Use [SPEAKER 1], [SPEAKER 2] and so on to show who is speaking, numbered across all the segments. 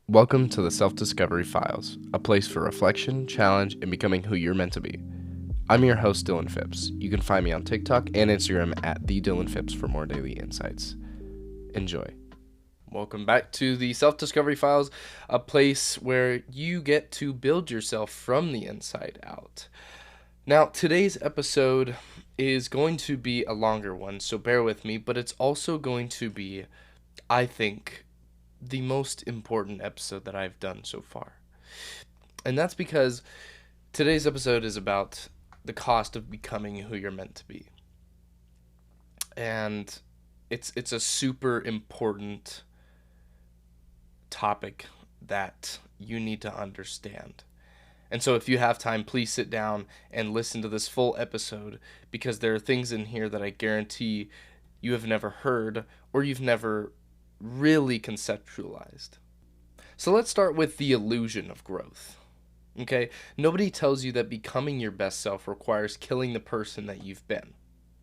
[SPEAKER 1] Welcome to the Self-Discovery Files, a place for reflection, challenge, and becoming who you're meant to be. I'm your host, Dylan Phipps. You can find me on TikTok and Instagram at @TheDylanPhipps for more daily insights. Enjoy. Welcome back to the Self-Discovery Files, a place where you get to build yourself from the inside out. Now, today's episode is going to be a longer one, so bear with me, but it's also going to be, I think, the most important episode that I've done so far. And that's because today's episode is about the cost of becoming who you're meant to be. And it's a super important topic that you need to understand. And so if you have time, please sit down and listen to this full episode, because there are things in here that I guarantee you have never heard or you've never really conceptualized. So let's start with the illusion of growth. Okay? Nobody tells you that becoming your best self requires killing the person that you've been,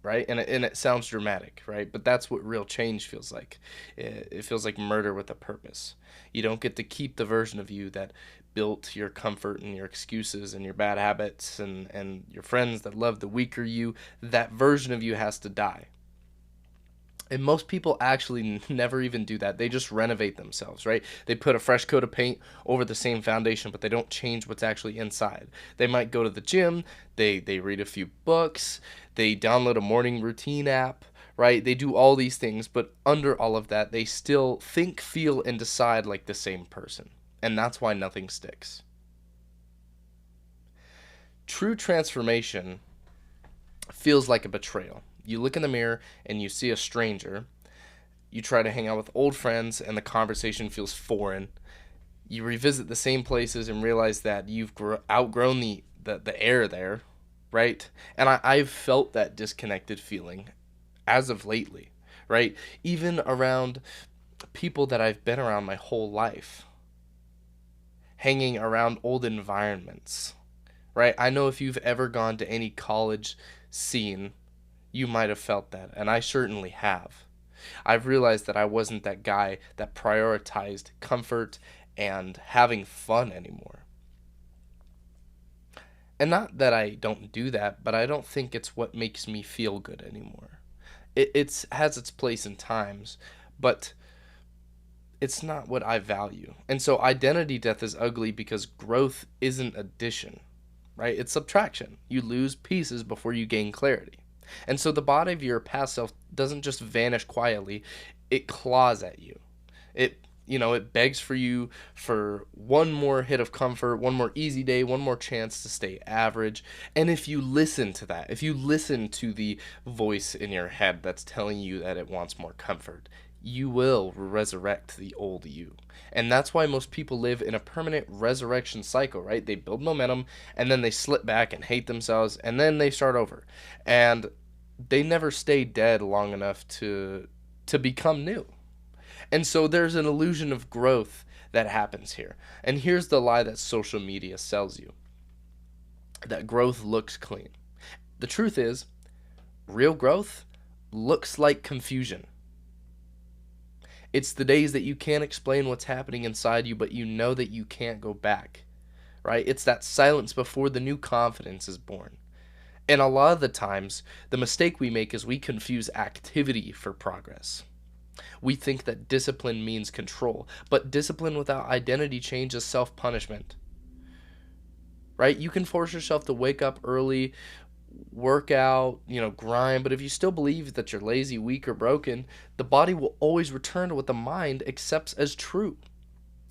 [SPEAKER 1] right? And it sounds dramatic, right? But that's what real change feels like. It feels like murder with a purpose. You don't get to keep the version of you that built your comfort and your excuses and your bad habits and your friends that love the weaker you. That version of you has to die. And most people actually never even do that. They just renovate themselves, right? They put a fresh coat of paint over the same foundation, but they don't change what's actually inside. They might go to the gym, they read a few books, they download a morning routine app, right? They do all these things, but under all of that, they still think, feel, and decide like the same person. And that's why nothing sticks. True transformation feels like a betrayal. You look in the mirror and you see a stranger. You try to hang out with old friends and the conversation feels foreign. You revisit the same places and realize that you've outgrown the air there, right? And I've felt that disconnected feeling as of lately, right? Even around people that I've been around my whole life. Hanging around old environments, right? I know if you've ever gone to any college scene, you might have felt that, and I certainly have. I've realized that I wasn't that guy that prioritized comfort and having fun anymore. And not that I don't do that, but I don't think it's what makes me feel good anymore. It has its place in times, but it's not what I value. And so identity death is ugly because growth isn't addition, right? It's subtraction. You lose pieces before you gain clarity. And so the body of your past self doesn't just vanish quietly, it claws at you. It begs for you for one more hit of comfort, one more easy day, one more chance to stay average. And if you listen to that, if you listen to the voice in your head that's telling you that it wants more comfort, you will resurrect the old you. And that's why most people live in a permanent resurrection cycle, right? They build momentum and then they slip back and hate themselves and then they start over. And they never stay dead long enough to become new. And so there's an illusion of growth that happens here. And here's the lie that social media sells you. That growth looks clean. The truth is, real growth looks like confusion. It's the days that you can't explain what's happening inside you, but you know that you can't go back, right? It's that silence before the new confidence is born. And a lot of the times, the mistake we make is we confuse activity for progress. We think that discipline means control, but discipline without identity change is self-punishment, right? You can force yourself to wake up early, work out, grind, but if you still believe that you're lazy, weak, or broken, the body will always return to what the mind accepts as true.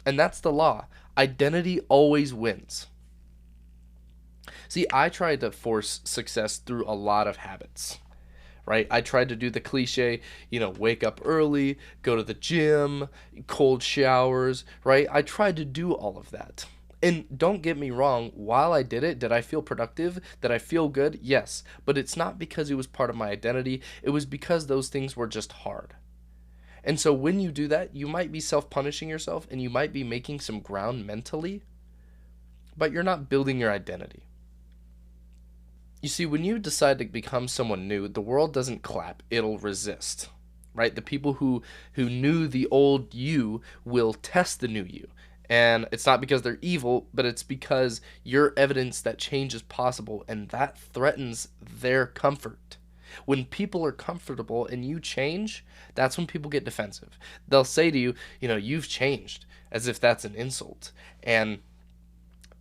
[SPEAKER 1] And that's the law. Identity always wins. See, I tried to force success through a lot of habits, right? I tried to do the cliche, wake up early, go to the gym, cold showers, right? I tried to do all of that. And don't get me wrong, while I did it, did I feel productive? Did I feel good? Yes. But it's not because it was part of my identity. It was because those things were just hard. And so when you do that, you might be self-punishing yourself and you might be making some ground mentally, but you're not building your identity. You see, when you decide to become someone new, the world doesn't clap, it'll resist, right? The people who knew the old you will test the new you. And it's not because they're evil, but it's because you're evidence that change is possible, and that threatens their comfort. When people are comfortable and you change, that's when people get defensive. They'll say to you, you've changed, as if that's an insult. And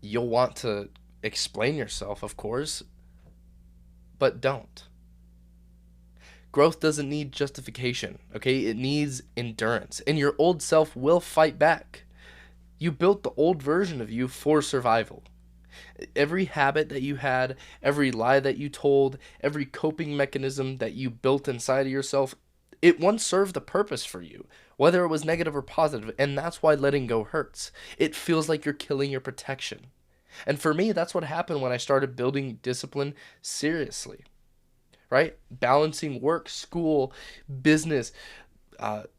[SPEAKER 1] you'll want to explain yourself, of course, but don't. Growth doesn't need justification, okay? It needs endurance. And your old self will fight back. You built the old version of you for survival. Every habit that you had, every lie that you told, every coping mechanism that you built inside of yourself, it once served a purpose for you, whether it was negative or positive, and that's why letting go hurts. It feels like you're killing your protection. And for me, that's what happened when I started building discipline seriously, right? Balancing work, school, business,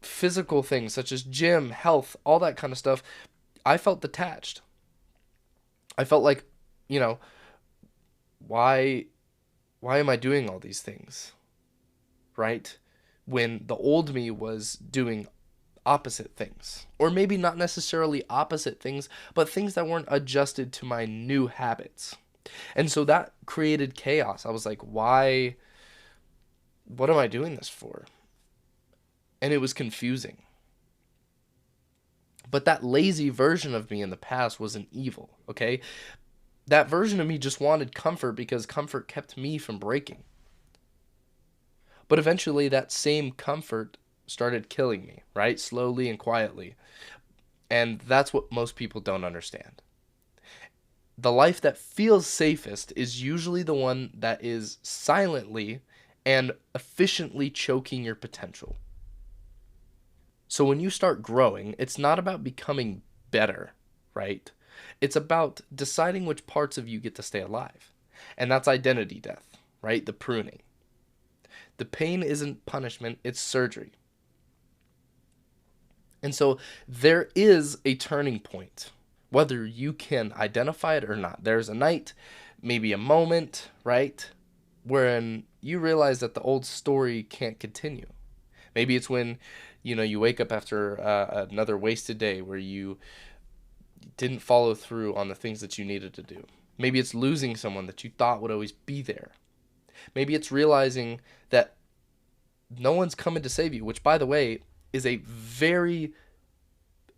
[SPEAKER 1] physical things such as gym, health, all that kind of stuff. I felt detached. I felt like, you know, why am I doing all these things? Right? When the old me was doing opposite things. Or maybe not necessarily opposite things, but things that weren't adjusted to my new habits. And so that created chaos. I was like, why? What am I doing this for? And it was confusing. But that lazy version of me in the past wasn't evil, okay? That version of me just wanted comfort because comfort kept me from breaking. But eventually that same comfort started killing me, right? Slowly and quietly. And that's what most people don't understand. The life that feels safest is usually the one that is silently and efficiently choking your potential. So when you start growing, it's not about becoming better, right? It's about deciding which parts of you get to stay alive. And that's identity death, right? The pruning. The pain isn't punishment, it's surgery. And so there is a turning point, whether you can identify it or not. There's a night, maybe a moment, right? Wherein you realize that the old story can't continue. Maybe it's when, you wake up after another wasted day where you didn't follow through on the things that you needed to do. Maybe it's losing someone that you thought would always be there. Maybe it's realizing that no one's coming to save you, which, by the way, is a very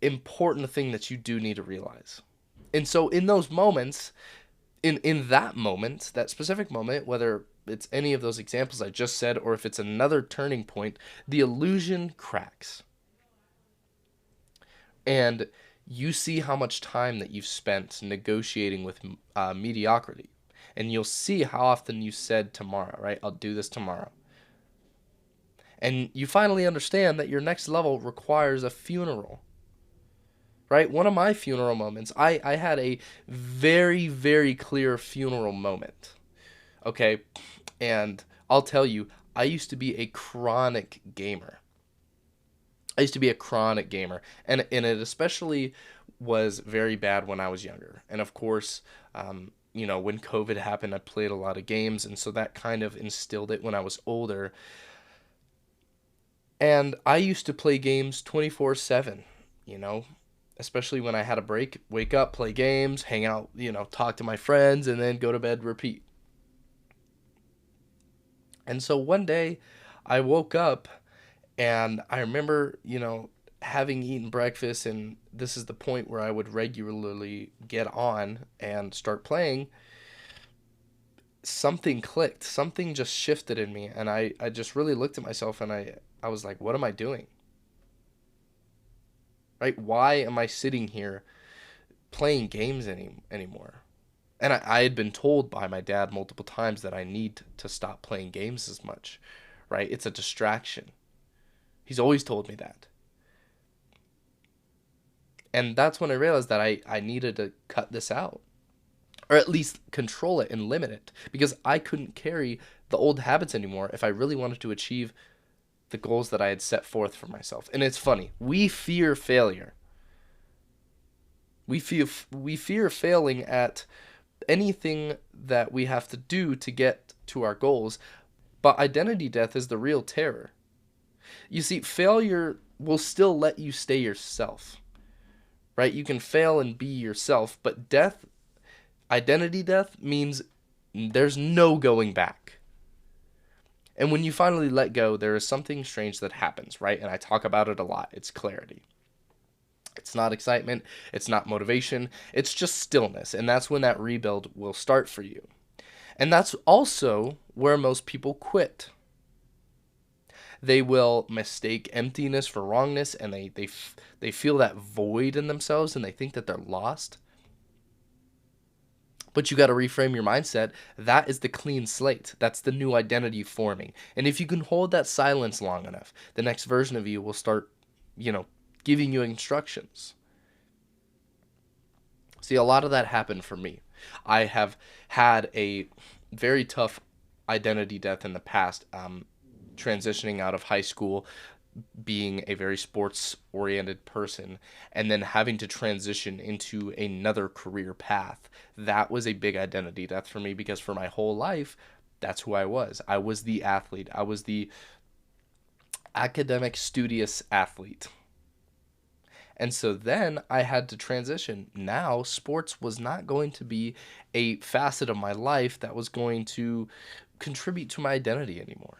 [SPEAKER 1] important thing that you do need to realize. And so in those moments, in that moment, that specific moment, whether it's any of those examples I just said or if it's another turning point, the illusion cracks. And you see how much time that you've spent negotiating with mediocrity. And you'll see how often you said tomorrow, right? I'll do this tomorrow. And you finally understand that your next level requires a funeral, right? One of my funeral moments, I had a very, very clear funeral moment, okay? And I'll tell you, I used to be a chronic gamer. And it especially was very bad when I was younger. And of course, when COVID happened, I played a lot of games, and so that kind of instilled it when I was older. And I used to play games 24/7, you know, especially when I had a break, wake up, play games, hang out, talk to my friends, and then go to bed, repeat. And so one day I woke up and I remember, having eaten breakfast, and this is the point where I would regularly get on and start playing. Something clicked, something just shifted in me, and I just really looked at myself and I was like, what am I doing? Right? Why am I sitting here playing games anymore? And I had been told by my dad multiple times that I need to stop playing games as much, right? It's a distraction. He's always told me that. And that's when I realized that I needed to cut this out, or at least control it and limit it, because I couldn't carry the old habits anymore if I really wanted to achieve the goals that I had set forth for myself. And it's funny, we fear failure. We fear failing at anything that we have to do to get to our goals, but identity death is the real terror. You see, failure will still let you stay yourself, right? You can fail and be yourself, but death, identity death, means there's no going back. And when you finally let go, there is something strange that happens, right? And I talk about it a lot. It's clarity. It's not excitement. It's not motivation. It's just stillness. And that's when that rebuild will start for you. And that's also where most people quit. They will mistake emptiness for wrongness, and they feel that void in themselves, and they think that they're lost. But you got to reframe your mindset. That is the clean slate. That's the new identity forming. And if you can hold that silence long enough, the next version of you will start, giving you instructions. See, a lot of that happened for me. I have had a very tough identity death in the past, transitioning out of high school, being a very sports oriented person, and then having to transition into another career path. That was a big identity death for me, because for my whole life, that's who I was. I was the athlete. I was the academic studious athlete. And so then I had to transition. Now, sports was not going to be a facet of my life that was going to contribute to my identity anymore.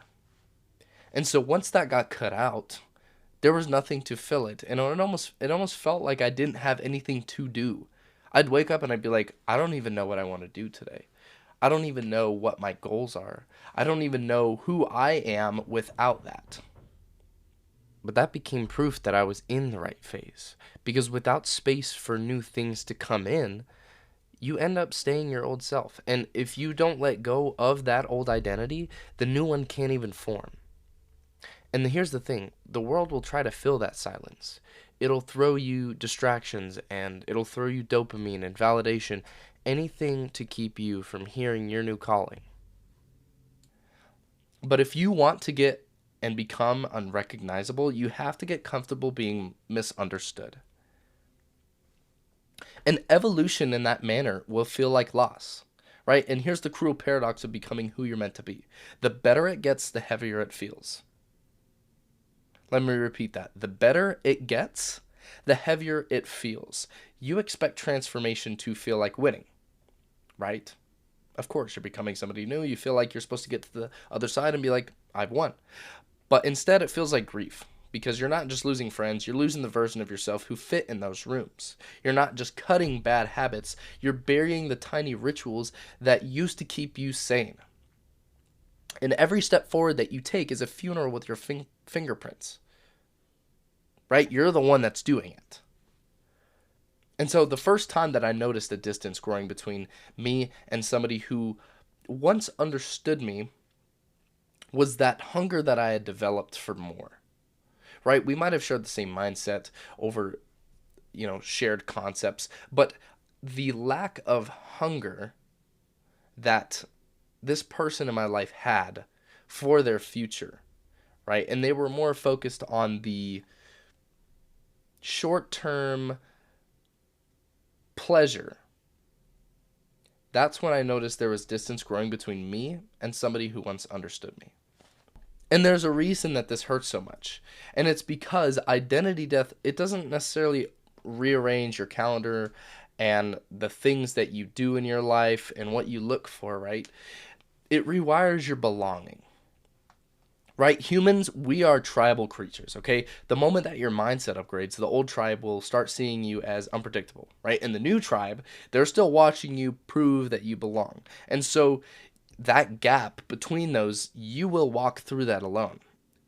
[SPEAKER 1] And so once that got cut out, there was nothing to fill it. And it almost felt like I didn't have anything to do. I'd wake up and I'd be like, I don't even know what I want to do today. I don't even know what my goals are. I don't even know who I am without that. But that became proof that I was in the right phase. Because without space for new things to come in, you end up staying your old self. And if you don't let go of that old identity, the new one can't even form. And here's the thing, the world will try to fill that silence. It'll throw you distractions, and it'll throw you dopamine and validation, anything to keep you from hearing your new calling. But if you want to get and become unrecognizable, you have to get comfortable being misunderstood. And evolution in that manner will feel like loss, right? And here's the cruel paradox of becoming who you're meant to be. The better it gets, the heavier it feels. Let me repeat that. The better it gets, the heavier it feels. You expect transformation to feel like winning, right? Of course, you're becoming somebody new. You feel like you're supposed to get to the other side and be like, I've won. But instead, it feels like grief, because you're not just losing friends, you're losing the version of yourself who fit in those rooms. You're not just cutting bad habits, you're burying the tiny rituals that used to keep you sane. And every step forward that you take is a funeral with your fingerprints, right? You're the one that's doing it. And so the first time that I noticed a distance growing between me and somebody who once understood me was that hunger that I had developed for more, right? We might have shared the same mindset over, shared concepts, but the lack of hunger that this person in my life had for their future, right? And they were more focused on the short-term pleasure. That's when I noticed there was distance growing between me and somebody who once understood me. And there's a reason that this hurts so much. And it's because identity death, it doesn't necessarily rearrange your calendar and the things that you do in your life and what you look for, right? It rewires your belonging. Right? Humans, we are tribal creatures, okay? The moment that your mindset upgrades, the old tribe will start seeing you as unpredictable, right? And the new tribe, they're still watching you prove that you belong. And so that gap between those, you will walk through that alone.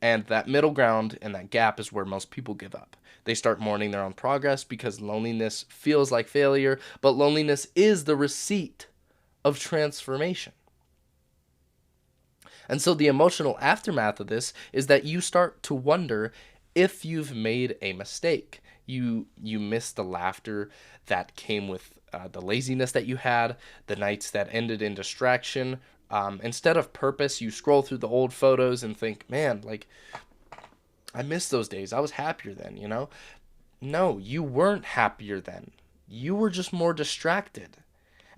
[SPEAKER 1] And that middle ground and that gap is where most people give up. They start mourning their own progress because loneliness feels like failure, but loneliness is the receipt of transformation. And so the emotional aftermath of this is that you start to wonder if you've made a mistake. You miss the laughter that came with the laziness that you had, the nights that ended in distraction. Instead of purpose, you scroll through the old photos and think, man, I miss those days. I was happier then, No, you weren't happier then. You were just more distracted.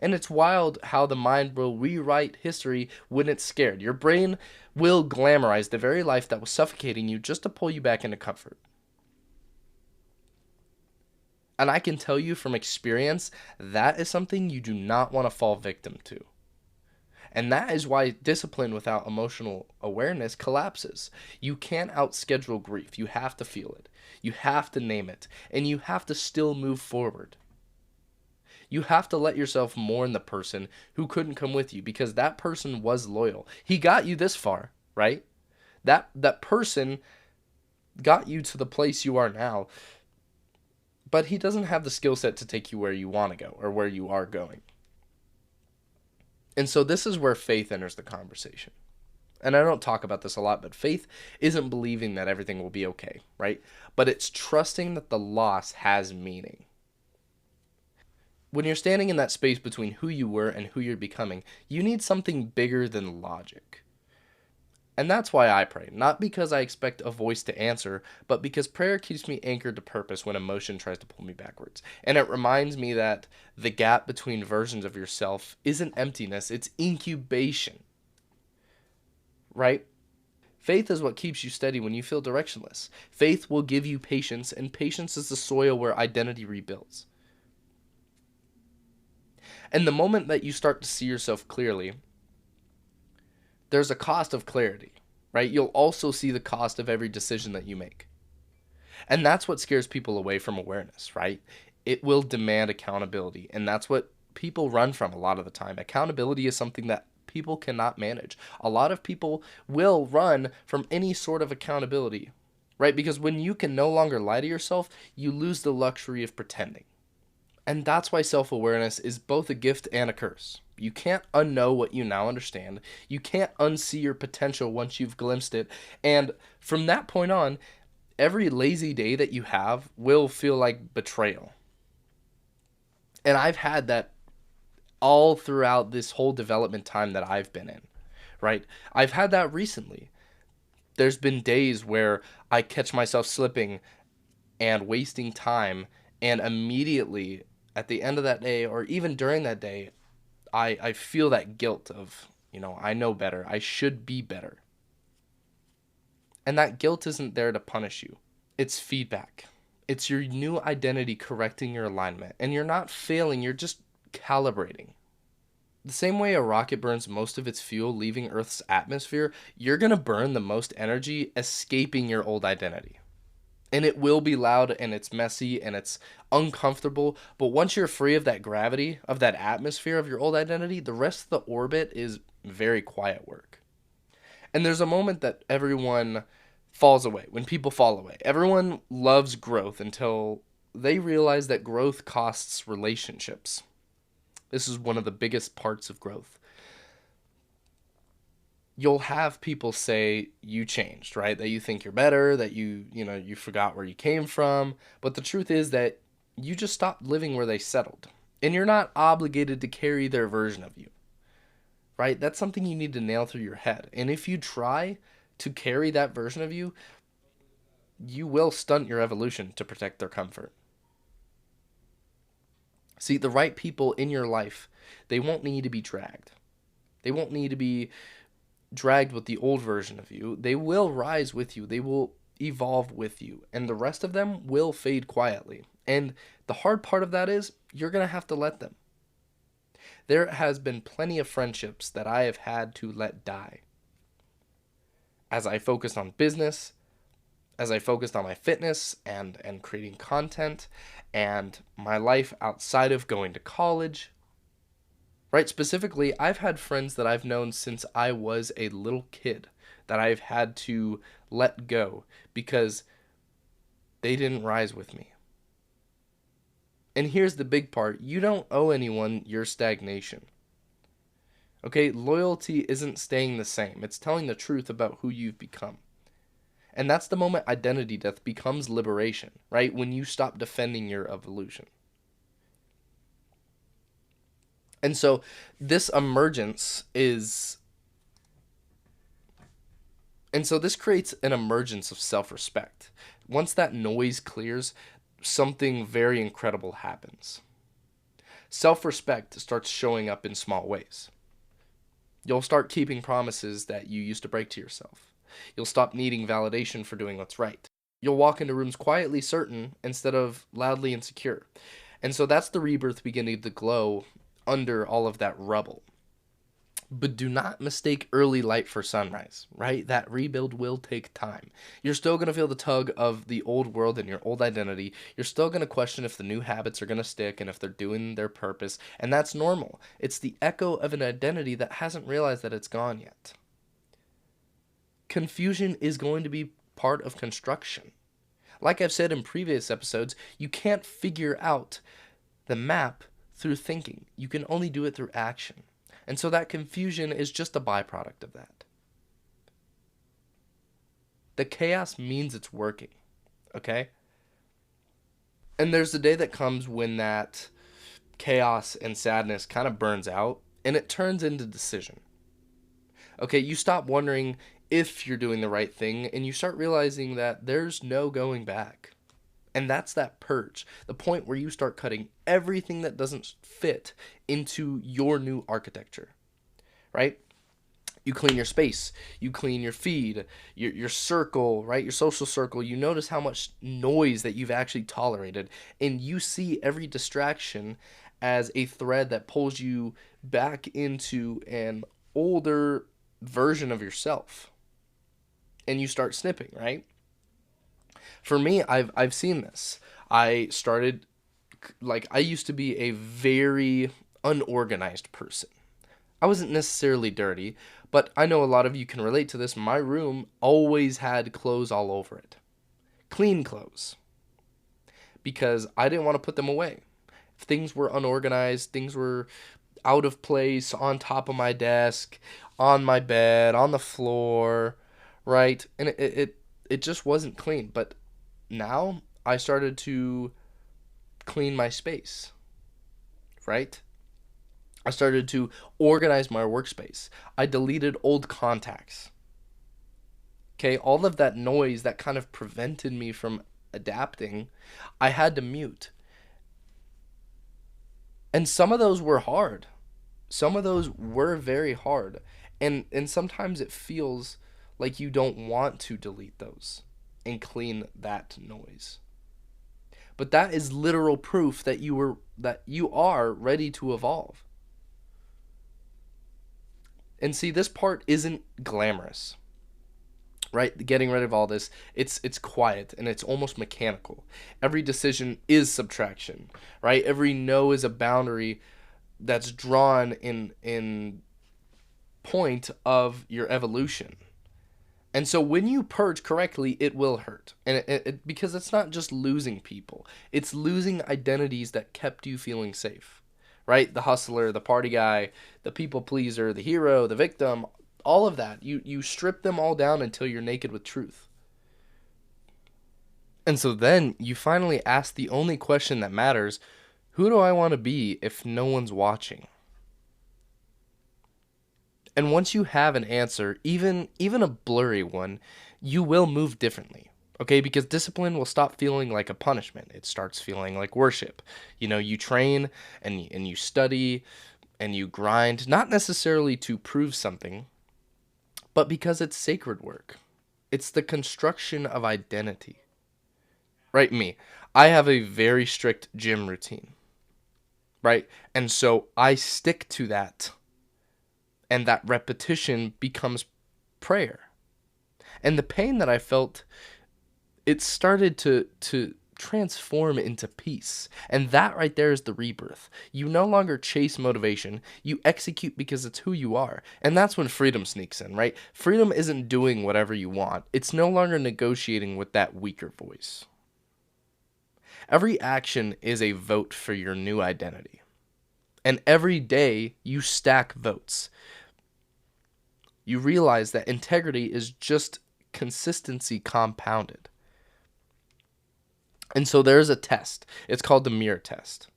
[SPEAKER 1] And it's wild how the mind will rewrite history when it's scared. Your brain will glamorize the very life that was suffocating you just to pull you back into comfort. And I can tell you from experience, that is something you do not want to fall victim to. And that is why discipline without emotional awareness collapses. You can't outschedule grief. You have to feel it. You have to name it. And you have to still move forward. You have to let yourself mourn the person who couldn't come with you because that person was loyal. He got you this far, right? That person got you to the place you are now, but he doesn't have the skill set to take you where you want to go or where you are going. And so this is where faith enters the conversation. And I don't talk about this a lot, but faith isn't believing that everything will be okay, right? But it's trusting that the loss has meaning. When you're standing in that space between who you were and who you're becoming, you need something bigger than logic. And that's why I pray, not because I expect a voice to answer, but because prayer keeps me anchored to purpose when emotion tries to pull me backwards. And it reminds me that the gap between versions of yourself isn't emptiness, it's incubation, right? Faith is what keeps you steady when you feel directionless. Faith will give you patience, and patience is the soil where identity rebuilds. And the moment that you start to see yourself clearly, there's a cost of clarity, right? You'll also see the cost of every decision that you make. And that's what scares people away from awareness, right? It will demand accountability. And that's what people run from a lot of the time. Accountability is something that people cannot manage. A lot of people will run from any sort of accountability, right? Because when you can no longer lie to yourself, you lose the luxury of pretending. And that's why self-awareness is both a gift and a curse. You can't unknow what you now understand. You can't unsee your potential once you've glimpsed it. And from that point on, every lazy day that you have will feel like betrayal. And I've had that all throughout this whole development time that I've been in, right? I've had that recently. There's been days where I catch myself slipping and wasting time, and immediately at the end of that day or even during that day, I feel that guilt of, I know better. I should be better. And that guilt isn't there to punish you. It's feedback. It's your new identity correcting your alignment. And you're not failing, you're just calibrating. The same way a rocket burns most of its fuel leaving Earth's atmosphere, you're going to burn the most energy escaping your old identity. And it will be loud and it's messy and it's uncomfortable. But once you're free of that gravity, of that atmosphere of your old identity, the rest of the orbit is very quiet work. And there's a moment that everyone falls away, when people fall away. Everyone loves growth until they realize that growth costs relationships. This is one of the biggest parts of growth. You'll have people say you changed, right? That you think you're better, that you forgot where you came from. But the truth is that you just stopped living where they settled. And you're not obligated to carry their version of you, right? That's something you need to nail through your head. And if you try to carry that version of you, you will stunt your evolution to protect their comfort. See, the right people in your life, they won't need to be dragged. They won't need to be dragged with the old version of you. They will rise with you. They will evolve with you. And the rest of them will fade quietly. And the hard part of that is you're going to have to let them. There has been plenty of friendships that I have had to let die. As I focused on business, as I focused on my fitness and creating content and my life outside of going to college, right? Specifically, I've had friends that I've known since I was a little kid that I've had to let go because they didn't rise with me. And here's the big part. You don't owe anyone your stagnation. Okay, loyalty isn't staying the same. It's telling the truth about who you've become. And that's the moment identity death becomes liberation, right? When you stop defending your evolution. And so this emergence is, and so this creates an emergence of self-respect. Once that noise clears, something very incredible happens. Self-respect starts showing up in small ways. You'll start keeping promises that you used to break to yourself. You'll stop needing validation for doing what's right. You'll walk into rooms quietly certain instead of loudly insecure. And so that's the rebirth beginning to glow under all of that rubble. But do not mistake early light for sunrise, right? That rebuild will take time. You're still going to feel the tug of the old world and your old identity. You're still going to question if the new habits are going to stick and if they're doing their purpose. And that's normal. It's the echo of an identity that hasn't realized that it's gone yet. Confusion is going to be part of construction. Like I've said in previous episodes, you can't figure out the map through thinking. You can only do it through action. And so that confusion is just a byproduct of that. The chaos means it's working, okay? And there's the day that comes when that chaos and sadness kind of burns out and it turns into decision. Okay, you stop wondering if you're doing the right thing and you start realizing that there's no going back. And that's that purge, the point where you start cutting everything that doesn't fit into your new architecture, right? You clean your space, you clean your feed, your circle, right? Your social circle. You notice how much noise that you've actually tolerated, and you see every distraction as a thread that pulls you back into an older version of yourself. And you start snipping, right? For me, I've seen this. I started I used to be a very unorganized person. I wasn't necessarily dirty, but I know a lot of you can relate to this. My room always had clothes all over it. Clean clothes. Because I didn't want to put them away. If things were unorganized, things were out of place, on top of my desk, on my bed, on the floor, right? And it just wasn't clean. But now I started to clean my space, right? I started to organize my workspace. I deleted old contacts. Okay, all of that noise that kind of prevented me from adapting, I had to mute. And some of those were hard. Some of those were very hard. And sometimes it feels like you don't want to delete those and clean that noise. But that is literal proof that you are ready to evolve. And see, this part isn't glamorous, right? Getting rid of all this, it's quiet and it's almost mechanical. Every decision is subtraction, right? Every no is a boundary that's drawn in point of your evolution. And so when you purge correctly, it will hurt. And because it's not just losing people, it's losing identities that kept you feeling safe, right? The hustler, the party guy, the people pleaser, the hero, the victim, all of that. You strip them all down until you're naked with truth. And so then you finally ask the only question that matters: who do I want to be if no one's watching? And once you have an answer, even a blurry one, you will move differently. Okay? Because discipline will stop feeling like a punishment. It starts feeling like worship. You train and you study and you grind, not necessarily to prove something, but because it's sacred work. It's the construction of identity. Right? Me. I have a very strict gym routine. Right? And so I stick to that. And that repetition becomes prayer. And the pain that I felt, it started to transform into peace. And that right there is the rebirth. You no longer chase motivation. You execute because it's who you are. And that's when freedom sneaks in, right? Freedom isn't doing whatever you want. It's no longer negotiating with that weaker voice. Every action is a vote for your new identity. And every day you stack votes. You realize that integrity is just consistency compounded. And so there's a test. It's called the mirror test.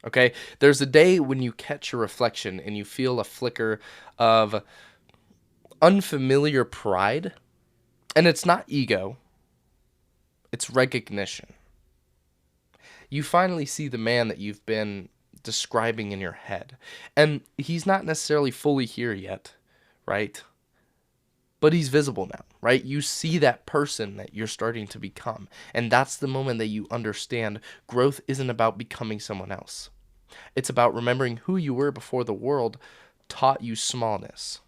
[SPEAKER 1] Okay? There's a day when you catch your reflection and you feel a flicker of unfamiliar pride. And it's not ego. It's recognition. You finally see the man that you've been describing in your head. And he's not necessarily fully here yet. Right? but he's visible now, right? You see that person that you're starting to become. And that's the moment that you understand growth isn't about becoming someone else. It's about remembering who you were before the world taught you smallness.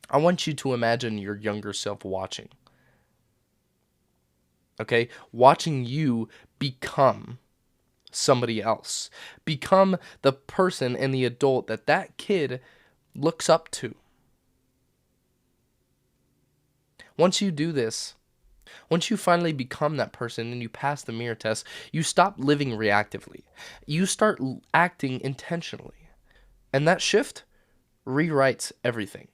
[SPEAKER 1] I want you to imagine your younger self watching. Okay? Watching you become somebody else. Become the person and the adult that that kid looks up to. Once you do this, once you finally become that person and you pass the mirror test, you stop living reactively. You start acting intentionally. And that shift rewrites everything.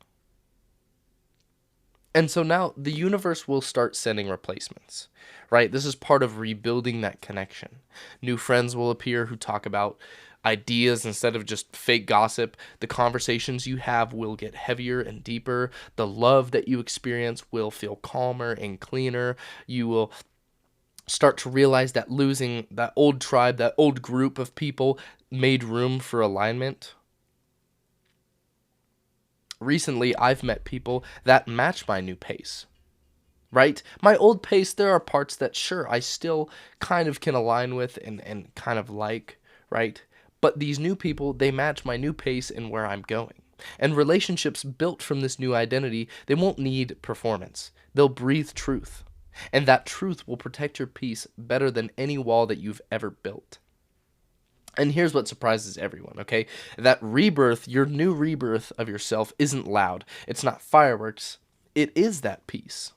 [SPEAKER 1] And so now the universe will start sending replacements, right? This is part of rebuilding that connection. New friends will appear who talk about ideas instead of just fake gossip. The conversations you have will get heavier and deeper. The love that you experience will feel calmer and cleaner. You will start to realize that losing that old tribe, that old group of people made room for alignment. Recently, I've met people that match my new pace, right? My old pace, there are parts that, sure, I still kind of can align with and kind of like, right? But these new people, they match my new pace and where I'm going. And relationships built from this new identity, they won't need performance. They'll breathe truth. And that truth will protect your peace better than any wall that you've ever built. And here's what surprises everyone, okay? That rebirth, your new rebirth of yourself, isn't loud. It's not fireworks. It is that peace.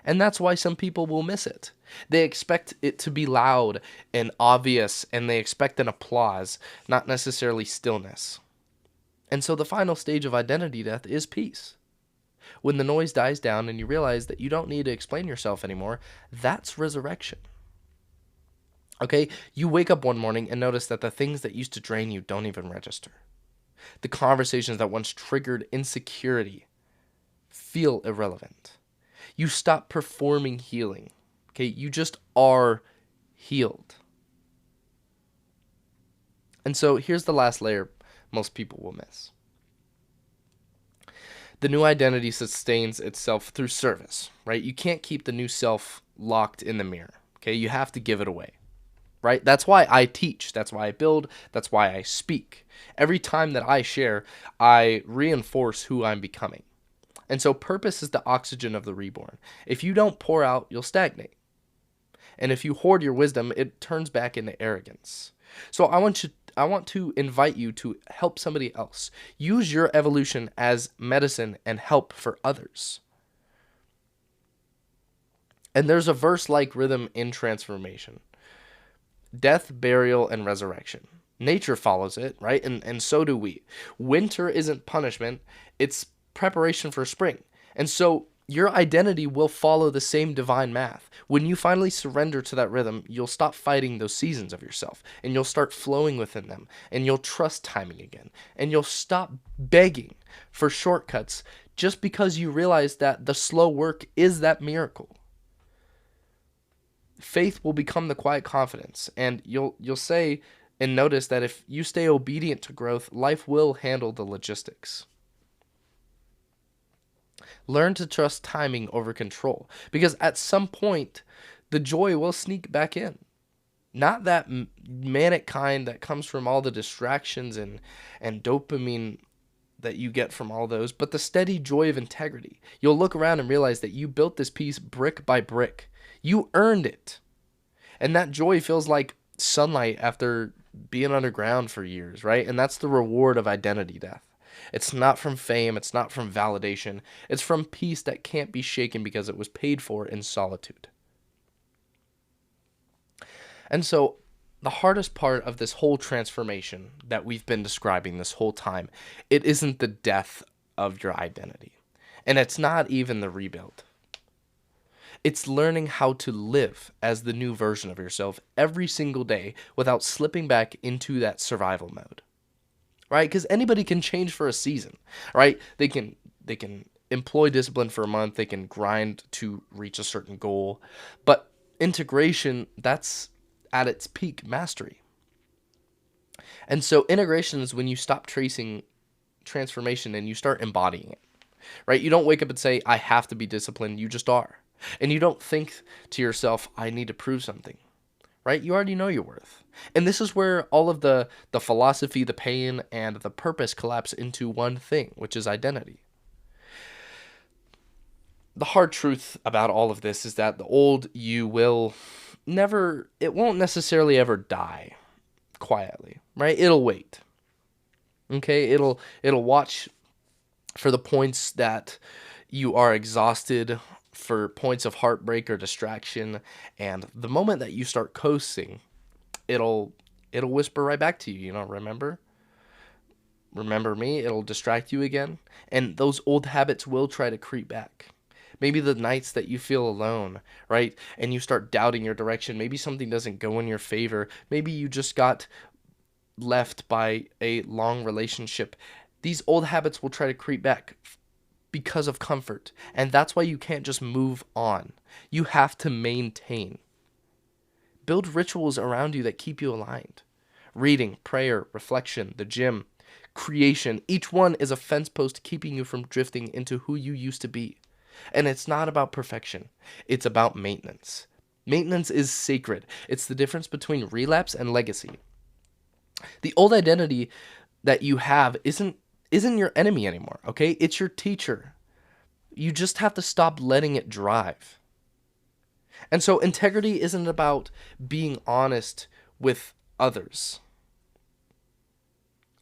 [SPEAKER 1] And that's why some people will miss it. They expect it to be loud and obvious, and they expect an applause, not necessarily stillness. And so the final stage of identity death is peace. When the noise dies down and you realize that you don't need to explain yourself anymore, that's resurrection. Okay, you wake up one morning and notice that the things that used to drain you don't even register. The conversations that once triggered insecurity feel irrelevant. You stop performing healing. Okay, you just are healed. And so here's the last layer most people will miss. The new identity sustains itself through service, right? You can't keep the new self locked in the mirror. Okay, you have to give it away. Right? That's why I teach. That's why I build. That's why I speak. Every time that I share, I reinforce who I'm becoming. And so purpose is the oxygen of the reborn. If you don't pour out, you'll stagnate. And if you hoard your wisdom, it turns back into arrogance. So I want to invite you to help somebody else. Use your evolution as medicine and help for others. And there's a verse-like rhythm in transformation. Death, burial, and resurrection. Nature follows it, right? And so do we. Winter isn't punishment, it's preparation for spring. And so your identity will follow the same divine math. When you finally surrender to that rhythm, you'll stop fighting those seasons of yourself, and you'll start flowing within them, and you'll trust timing again, and you'll stop begging for shortcuts just because you realize that the slow work is that miracle. Faith will become the quiet confidence, and you'll say and notice that if you stay obedient to growth, life will handle the logistics. Learn to trust timing over control, because at some point the joy will sneak back in. Not that manic kind that comes from all the distractions and dopamine that you get from all those, but the steady joy of integrity. You'll look around and realize that you built this piece brick by brick. You earned it. And that joy feels like sunlight after being underground for years, right? And that's the reward of identity death. It's not from fame. It's not from validation. It's from peace that can't be shaken because it was paid for in solitude. And so the hardest part of this whole transformation that we've been describing this whole time, it isn't the death of your identity. And it's not even the rebuild. It's learning how to live as the new version of yourself every single day without slipping back into that survival mode. Right? Because anybody can change for a season, right? They can employ discipline for a month, they can grind to reach a certain goal. But integration, that's at its peak mastery. And so integration is when you stop tracing transformation and you start embodying it. right? You don't wake up and say, I have to be disciplined. You just are. And you don't think to yourself, I need to prove something, right? You already know your worth. And this is where all of the philosophy, the pain, and the purpose collapse into one thing, which is identity. The hard truth about all of this is that the old you will never, it won't necessarily ever die quietly, right? It'll wait. Okay? It'll watch for the points that you are exhausted, for points of heartbreak or distraction, and the moment that you start coasting, it'll whisper right back to you, remember me. It'll distract you again, and those old habits will try to creep back. Maybe the nights that you feel alone, right? And you start doubting your direction. Maybe something doesn't go in your favor. Maybe you just got left by a long relationship. These old habits will try to creep back because of comfort. And that's why you can't just move on. You have to maintain. Build rituals around you that keep you aligned. Reading, prayer, reflection, the gym, creation. Each one is a fence post keeping you from drifting into who you used to be. And it's not about perfection. It's about maintenance. Maintenance is sacred. It's the difference between relapse and legacy. The old identity that you have isn't your enemy anymore, okay? It's your teacher. You just have to stop letting it drive. And so integrity isn't about being honest with others.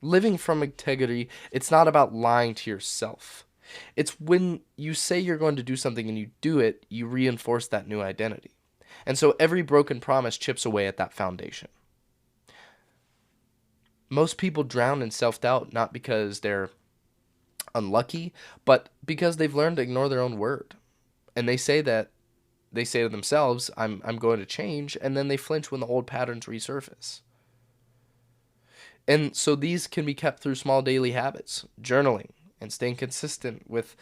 [SPEAKER 1] Living from integrity, it's not about lying to yourself. It's when you say you're going to do something and you do it, you reinforce that new identity. And so every broken promise chips away at that foundation. Most people drown in self-doubt not because they're unlucky, but because they've learned to ignore their own word. And they say to themselves, I'm going to change, and then they flinch when the old patterns resurface. And so these can be kept through small daily habits, journaling, and staying consistent with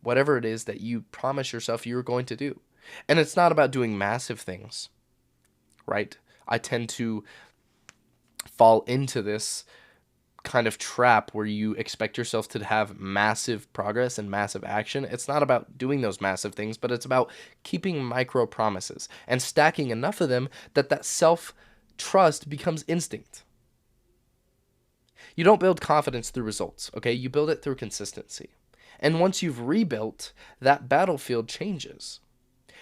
[SPEAKER 1] whatever it is that you promise yourself you're going to do. And it's not about doing massive things, right? I tend to fall into this kind of trap where you expect yourself to have massive progress and massive action. It's not about doing those massive things, but it's about keeping micro promises and stacking enough of them that self-trust becomes instinct. You don't build confidence through results, okay? You build it through consistency. And once you've rebuilt, that battlefield changes.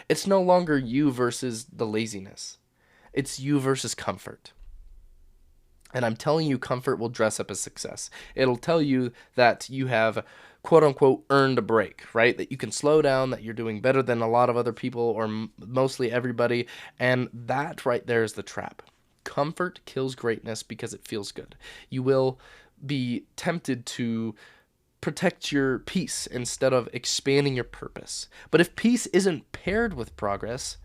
[SPEAKER 1] It's no longer you versus the laziness. It's you versus comfort. And I'm telling you, comfort will dress up as success. It'll tell you that you have, quote unquote, earned a break, right? That you can slow down, that you're doing better than a lot of other people or mostly everybody. And that right there is the trap. Comfort kills greatness because it feels good. You will be tempted to protect your peace instead of expanding your purpose. But if peace isn't paired with progress,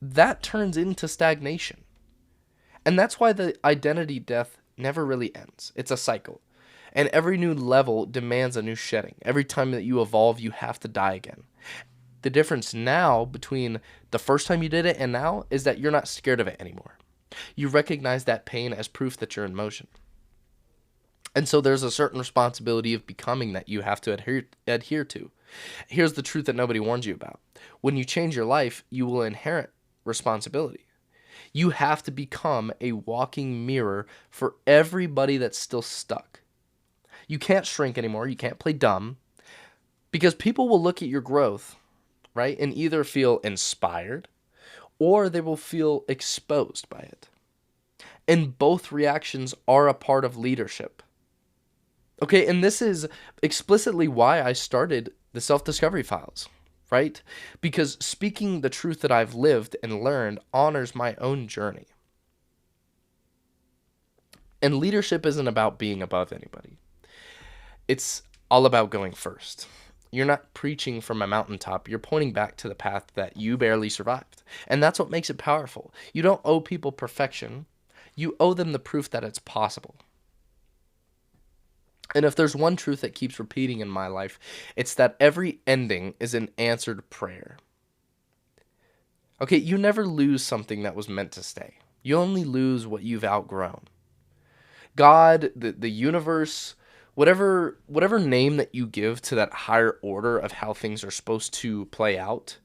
[SPEAKER 1] that turns into stagnation. And that's why the identity death never really ends. It's a cycle. And every new level demands a new shedding. Every time that you evolve, you have to die again. The difference now between the first time you did it and now is that you're not scared of it anymore. You recognize that pain as proof that you're in motion. And so there's a certain responsibility of becoming that you have to adhere to. Here's the truth that nobody warns you about. When you change your life, you will inherit responsibility. You have to become a walking mirror for everybody that's still stuck. You can't shrink anymore. You can't play dumb because people will look at your growth, right, and either feel inspired or they will feel exposed by it. And both reactions are a part of leadership. Okay, and this is explicitly why I started the Self-Discovery Files, right? Because speaking the truth that I've lived and learned honors my own journey. And leadership isn't about being above anybody. It's all about going first. You're not preaching from a mountaintop. You're pointing back to the path that you barely survived. And that's what makes it powerful. You don't owe people perfection. You owe them the proof that it's possible. And if there's one truth that keeps repeating in my life, it's that every ending is an answered prayer. Okay, you never lose something that was meant to stay. You only lose what you've outgrown. God, the universe, whatever name that you give to that higher order of how things are supposed to play out,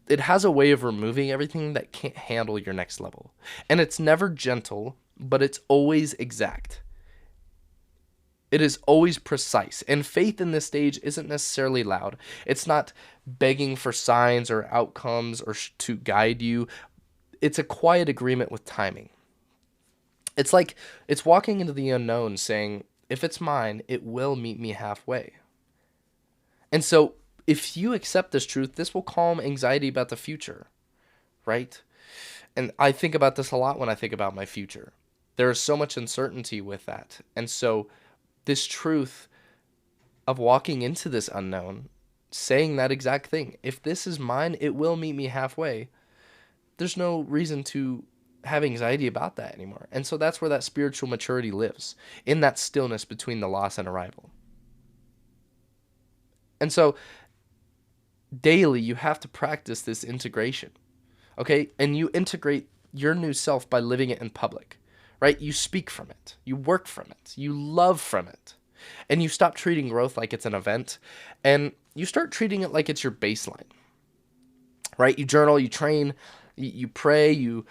[SPEAKER 1] it has a way of removing everything that can't handle your next level. And it's never gentle, but it's always exact. It is always precise. And faith in this stage isn't necessarily loud. It's not begging for signs or outcomes or to guide you. It's a quiet agreement with timing. It's walking into the unknown saying, if it's mine, it will meet me halfway. And so if you accept this truth, this will calm anxiety about the future, right? And I think about this a lot when I think about my future. There is so much uncertainty with that. And so this truth of walking into this unknown, saying that exact thing, if this is mine, it will meet me halfway. There's no reason to have anxiety about that anymore. And so that's where that spiritual maturity lives, in that stillness between the loss and arrival. And so daily you have to practice this integration. Okay? And you integrate your new self by living it in public. Right? You speak from it. You work from it. You love from it. And you stop treating growth like it's an event, and you start treating it like it's your baseline. Right? You journal, you train, you pray, you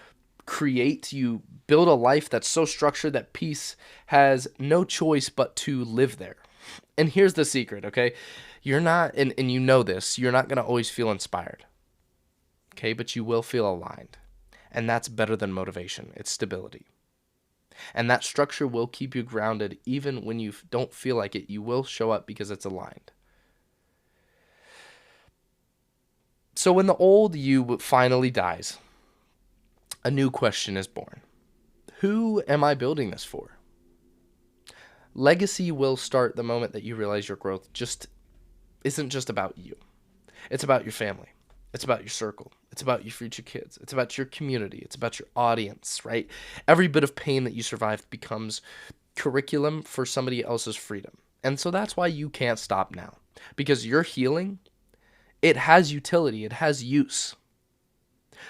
[SPEAKER 1] create, you build a life that's so structured that peace has no choice but to live there. And here's the secret, okay? You're not, and you know this, you're not going to always feel inspired. Okay? But you will feel aligned. And that's better than motivation. It's stability. And that structure will keep you grounded even when you don't feel like it. You will show up because it's aligned. So when the old you finally dies, a new question is born. Who am I building this for? Legacy will start the moment that you realize your growth isn't just about you. It's about your family. It's about your circle. It's about your future kids. It's about your community. It's about your audience, right? Every bit of pain that you survived becomes curriculum for somebody else's freedom. And so that's why you can't stop now. Because your healing, it has utility. It has use.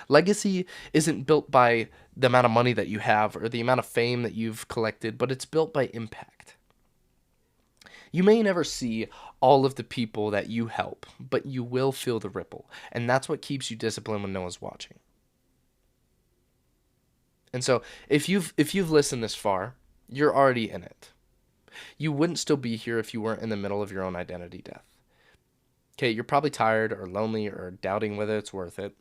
[SPEAKER 1] Legacy isn't built by the amount of money that you have or the amount of fame that you've collected, but it's built by impact. You may never see all of the people that you help, but you will feel the ripple. And that's what keeps you disciplined when no one's watching. And so if you've listened this far, you're already in it. You wouldn't still be here if you weren't in the middle of your own identity death. Okay, you're probably tired or lonely or doubting whether it's worth it.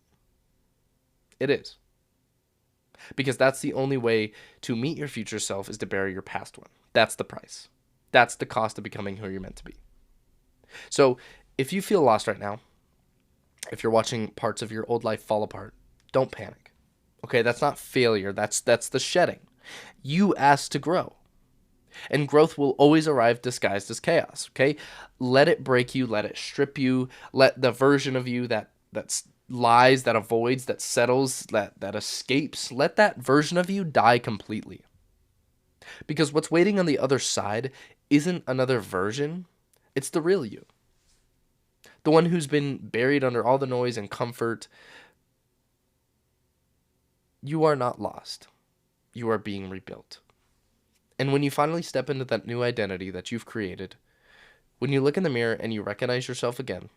[SPEAKER 1] It is. Because that's the only way to meet your future self is to bury your past one. That's the price. That's the cost of becoming who you're meant to be. So if you feel lost right now, if you're watching parts of your old life fall apart, don't panic. Okay, that's not failure. That's the shedding. You asked to grow. And growth will always arrive disguised as chaos. Okay? Let it break you. Let it strip you. Let the version of you that's lies, that avoids, that settles, that escapes, let that version of you die completely. Because what's waiting on the other side isn't another version, it's the real you. The one who's been buried under all the noise and comfort. You are not lost. You are being rebuilt. And when you finally step into that new identity that you've created, when you look in the mirror and you recognize yourself again,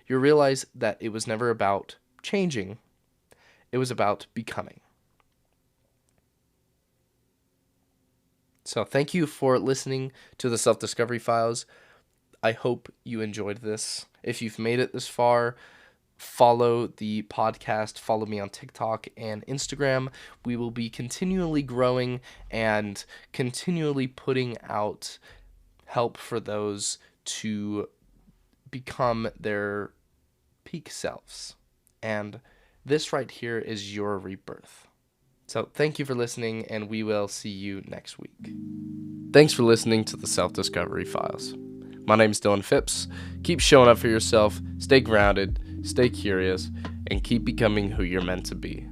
[SPEAKER 1] you realize that it was never about changing, it was about becoming. So thank you for listening to the Self-Discovery Files. I hope you enjoyed this. If you've made it this far, follow the podcast, follow me on TikTok and Instagram. We will be continually growing and continually putting out help for those to become their peak selves. And this right here is your rebirth. So thank you for listening, and we will see you next week. Thanks for listening to the Self-Discovery Files. My name's Dylan Phipps. Keep showing up for yourself, stay grounded, stay curious, and keep becoming who you're meant to be.